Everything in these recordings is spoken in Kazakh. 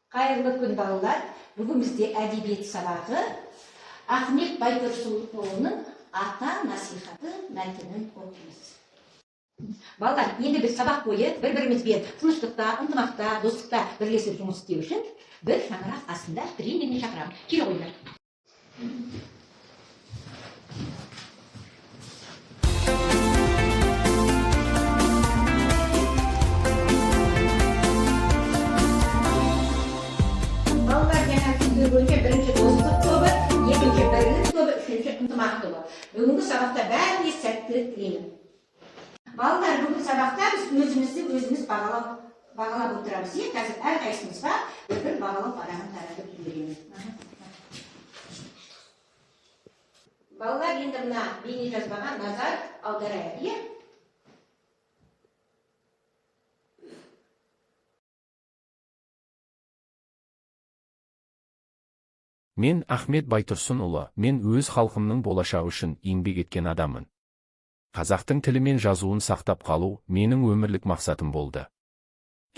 Қайырлы күн балалар. Бүгін бізде әдебиет сабағы Ахмет Байтұрсынұлының ата насихаты мәтінін оқимыз. Балалар, енді біз сабақ бойы бір-бірімізбен тыныштықта, ынтымақта, достықта бірлесіп жұмыс істеу үшін бір шаңырақ астында тренеріне шақырамын. Келе қойыңдар. Бірінші достық тобы, екінші бірлік тобы, үшінші ынтымақ тобы. Бүгінгі сабақта бәріне сәттілік тілеймін. Балалар, бүгінгі сабақта біз өзіміз бағалап отырамыз. Қазір әрқайсымызға бір бағалау парағын таратып жіберемін. Балалар, енді мына бейне жазбаға назар аударайық. Мен Ахмет Байтұрсынұлы, мен өз халқымның болашағы үшін еңбек еткен адаммын. Қазақтың тілі мен жазуын сақтап қалу менің өмірлік мақсатым болды.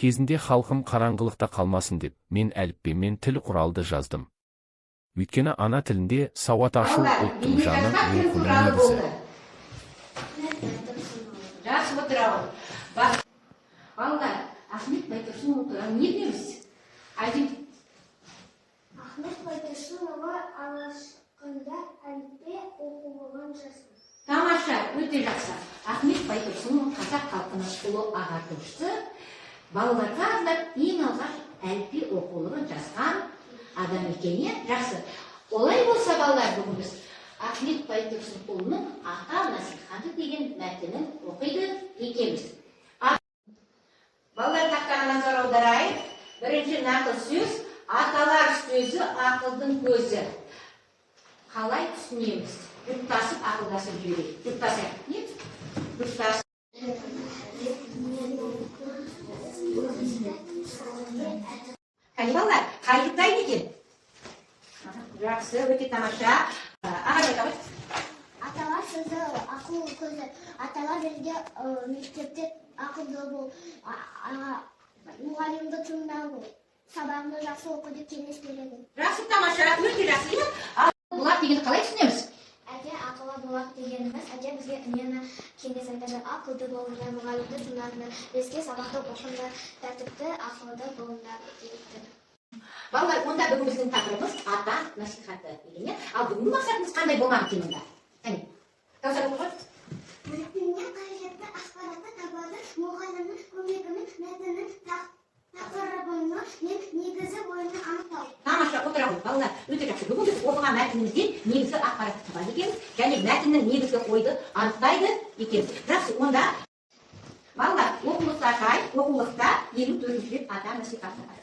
Кезінде халқым қараңғылықта қалмасын деп, мен әліппемен тіл құралды жаздым. Өйткені ана тілінде сауат ашу ұлттың жаны оқуының негізі. Жақсы отырауын. Балалар, Ахмет Байтұрсынұлы туралы не білеміз? Ахмет Байтұрсынұлы алғашқыда әліппе оқулығын жазды. Тамаша, өте жақсы. Ахмет Байтұрсынұлы қазақ халқының ұлы ағартушысы, балаларға арнап ең алғаш әліппе оқулығын жазған адам екеніне жақсы. Олай болса балалар, бүгін біз Ахмет Байтұрсынұлының ата насихаты деген мәтінін оқиды екенбіз. Балалар, тақтаға назар аударайық. Бірінші нақыл сөз. Аталар сөзі ақылдың көзі. Қалай түсінеміз? Жұптасып ақылдасып жүрейік. Жұптасайық. Не? Жұптасып. Қане балалар, қай жұптайын екен? Жақсы, өте тамаша. Ағай айтамыз. Аталар сөзі ақыл көзі. Аталар жерге мектепте ақылды бол. Мұғалімді тыңдау бол. Сабағымды жақсы оқуды кеңес береді. Жақсы, тамаша, өте жақсы. Ал бұлақ дегенді қалай түсінеміз? Әже ақылы бұлақ дегеніміз, әже бізге үнемі кеңес айтады. Ақылды болыңдар, мұғалімді тыңдаңдар, бізге сабақты оқыңдар, тәртіпті, ақылды болыңдар дейді. Балалар, онда бүгін біздің тақырыбымыз ата насихаты деген. Ал бүгінгі мақсатымыз қандай болмақ екен онда? Кәне, таусар оқып. Мәтіннен қажетті ақпаратты табады, мұғалімнің көмегімен мәтіннің тақырыбының негізі бойына анықтау. Тамаша, отырамыз, балалар, өте жақсы. Бүгін біз оқыған мәтінімізден негізгі ақпаратты табады екенбіз, және мәтіннің негізгі ойды анықтайды екенбіз. Жақсы, онда балалар, оқулықта 54-ші рет ата насихаты бар.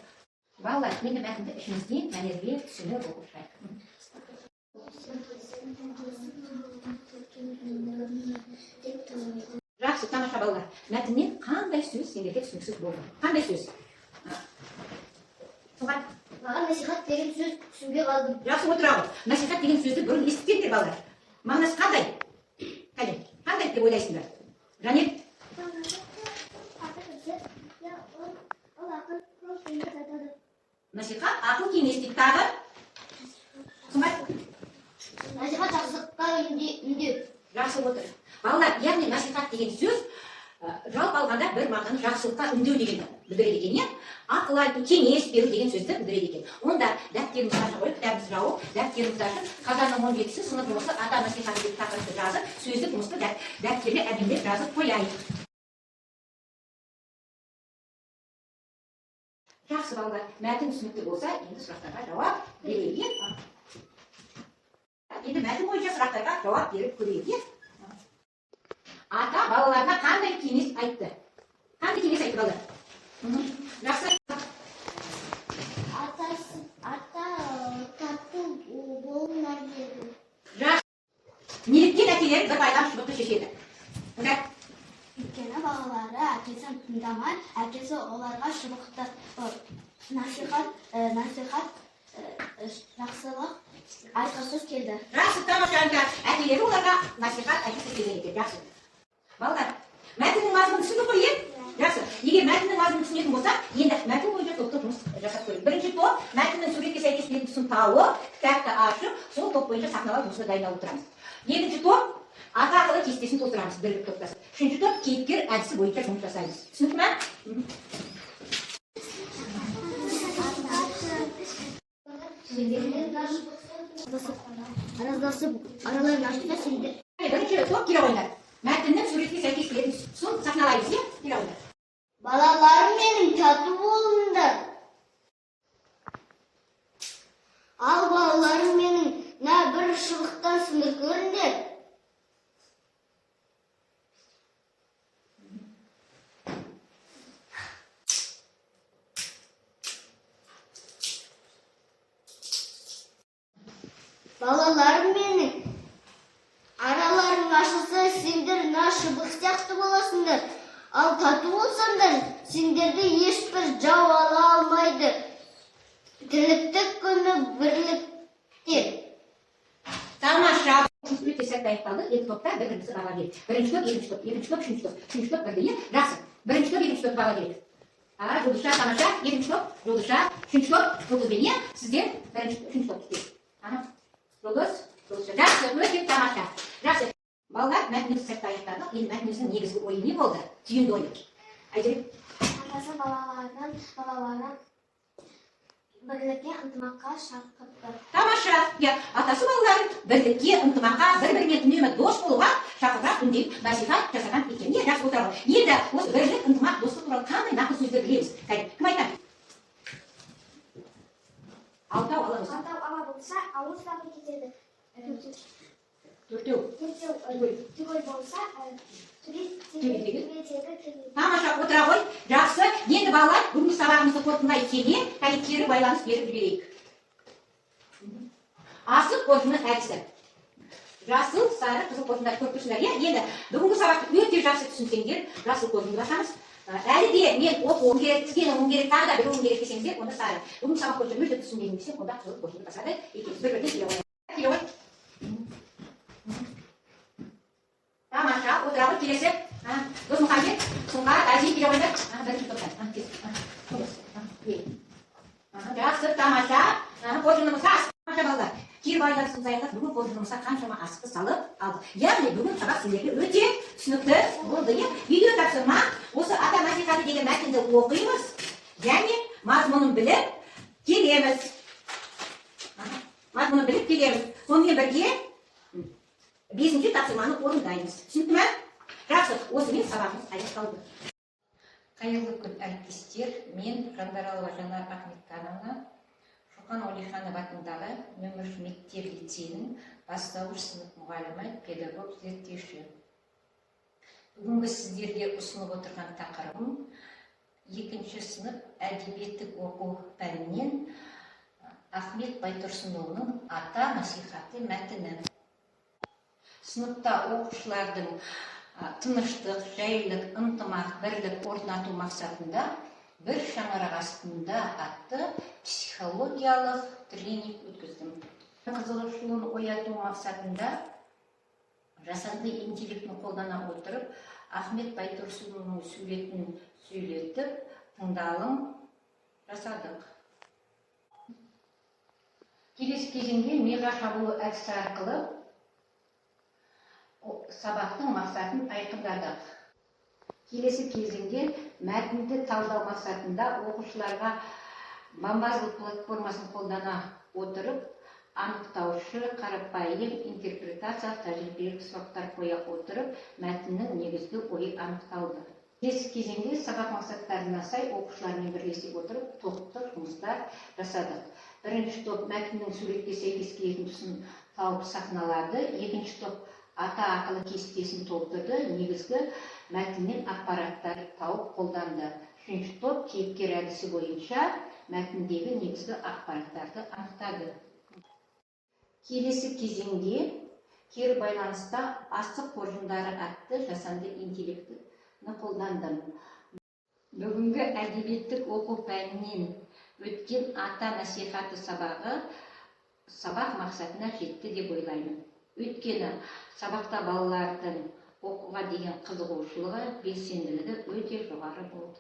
Балалар, енді мәтінді ішімізден мәнерлеп түсініп оқып шығайық. Жақсы, тамаша балалар. Мәтіннен қандай сөз сендерге түсініксіз болды? Қандай сөз? Маған насихат деген сөз түсінбей қалдым. Жақсы, отырамыз. Насихат деген сөзді бұрын естіппеңдер балалар. Мағынасы қандай? Қандай деп ойлайсыңдар? Жанет? Насихат ақыл кеңес дейді. Тағы? Насихат жақсылыққа үндеу. Жақсы, отыр. Балалар, яғни насихат деген сөз жалпы алғанда бір мағынаны жақсылыққа үндеу дегенді білдіреді екен, ақыл айту, кеңес беру деген сөзді білдіреді екен. Онда дәптерімізді аша қойып, кітабымызды жауып, дәптерімізді ашып, қазанның 17-сі сынып жұмысы ата насихаты деп тақырыпты жазып, сөздік жұмысты дәптерге әдемілеп жазып қояйық. Жақсы балалар, мәтін түсінікті болса, енді сұрақтарға жауап берейік. Енді мәтін бойынша сұрақтарға жауап беріп көрейік. Ата балаларына қандай кеңес айтты? Қандай кеңес айтты балалар? Жақсы. Ата тату болыңдар деді. Жақсы. Неліктен әкелері бір байлам шыбықты шешеді? Өйткені балалары әкесін тыңдамай, әкесі оларға шыбықты насихат жақсылық айтқысыз келді. Жақсы, тамаша. Әкелері оларға насихат айтқысыз келген екен. Жақсы. Балалар, мәтіннің мазмұнын түсінді ғой, Жақсы. Егер мәтіннің мазмұнын түсінетін болсақ, енді мәтін бойынша топтық жұмыс жасап көрейік. Бірінші топ мәтіннің суретке сәйкес келетін тұсын тауып, кітапты ашып, сол топ бойынша сахналар осыны дайындалып отырамыз. Екінші топ ата ақылы кестесін толтырамыз, бірлік топтас. Үшінші топ кейіпкер әдісі бойынша жұмыс жасаймыз. Түсінікті ме? Aralarını açtık da sildi. Бірінші топ келе ойнар. Мәтіннің суретке сәйкес келетін тұсын сахналаймыз, иә? Келе ойнар. Balalarım benim tatlı bolundur. Al balalarım benim ne bir ışılıktan sınır göründür. Balalarım benim araların aşılsa sindir naşı bıksaktı bolasındır. Al tatlı olsandır sinderde hiçbir cevap ala almaydı. Тірліктік күні бірліктер. Тамаша. Өте сәтті аяқталды. Екі топта бір-бірімізді баға керек. Бірінші топ, екінші топ, екінші топ, үшінші топ. Үшінші топ бірдей, жақсы. Бірінші топ, екінші топ баға керек. Жұлдызша, тамаша, екінші топ, жұлдызша, үшінші топ, жұлдызбен, е? Сіздер бірінші, үшінші топ істейді. Жұлдыз, жұлдызша. Жақсы, өте тамаша. Жақсы. Балалар, мәтініміз сәтті аяқталды. Енді мәтініміздің негізгі ойы не болды? Түйінді ойы. Айжелік. Атасы балаларынан бірлікке ынтымаққа шақырды. Тамаша. Атасы балаларын бірлікке, ынтымаққа, бір-бірімен үнемі дос болуға шақырған үндеп насихат жасаған екен. Не жақсы отырады. Енді осы бірлік, ынтымақ, достық туралы қандай нақты сөздер білеміз? Кім айтады? Алтау ала болса. Алтау ала болса, ауыз табы кетеді. Төртеу. Түгел болса, Төбетегі. Тамаша, отыра ғой. Жақсы. Енді балалар, бүгінгі сабағымызды қорытындылай келе, кері байланыс беріп жіберейік. Асыл қоржынның әдісі. Жасыл, сары, қызыл қоржындар көріп тұрсыңдар. Енді бүгінгі сабақты өте жақсы түсінсеңдер, жасыл қоржынды басамыз. Әлі де мен оқуым керек, сізге оқуым керек, тағы да бір оқуым керек десеңіздер, онда сары. Бүгінгі сабақ бойынша өте түсінбеймін десем, онда қызыл қоржынды басады. Екеуміз бір-бірден келе ғой. Тамаша, отыра ғой, келесі. Досмұхамед, Сұңғат, Әзей келе қойды. Бірінші топтан. Жақсы, тамаша. Қоржынымыз ас. Тамаша балалар. Кері байланысымыз аяқтап, бүгін қоржынымызға қаншама асықты салып алдық. Яғни бүгін сабақ сіздерге өте түсінікті болды. Видео тапсырма. Осы ата насихаты деген мәтінді оқимыз. Және мазмұнын біліп келеміз. Сонымен бірге 5-ші тапсырманы орындаймыз. Түсінікті ме? Жақсы, осымен сабағымыз аяқталды. Қайырлы күн әріптестер, мен Жандаралова Жанар Ахметхановна, Шоқан Уәлиханов атындағы нөмір мектеп лицейінің бастауыш сынып мұғалімі, педагог зерттеуші. Бүгінгі сіздерге ұсынып отырған тақырыбым 2-ші сынып әдебиеттік оқу пәнінен Ахмет Байтұрсынұлының ата насихаты мәтіні. Сыныпта оқушылардың тыныштық, жайлық, ынтымақ, бірлік орнату мақсатында бір шаңырақ астында атты психологиялық тренинг өткіздім. Қызығушылығын ояту мақсатында жасанды интеллектін қолдана отырып, Ахмет Байтұрсынұлының суретін сөйлетіп, тыңдалым жасадық. Келесі кезеңде миға шабуыл әдісі арқылы сабақтың мақсатын айқындадық. Келесі кезеңде мәтінді талдау мақсатында оқушыларға бомбазл платформасын қолдана отырып, анықтаушы қарапайым интерпретациялық тәжірибелік сұрақтар қоя отырып, мәтіннің негізгі ойы анықталды. Келесі кезеңде сабақ мақсаттарына сай оқушылармен бірлесе отырып, топтық жұмыстар жасадық. Бірінші топ мәтіннің суретке сәйкес келетін тұсын тауып сахналады. Екінші топ ата ақылы кестесін толтырды, негізгі мәтіннен ақпараттар тауып қолданды. Үшінші топ кейіпкер әдісі бойынша мәтіндегі негізгі ақпараттарды анықтады. Келесі кезеңде кері байланыста асық қоржындары атты жасанды интеллектіні қолдандым. Бүгінгі әдебиеттік оқу пәнінен өткен ата насихаты сабағы сабақ мақсатына жетті деп ойлаймын. Өйткені сабақта балалардың оқуға деген қызығушылығы, белсенділігі өте жоғары болды.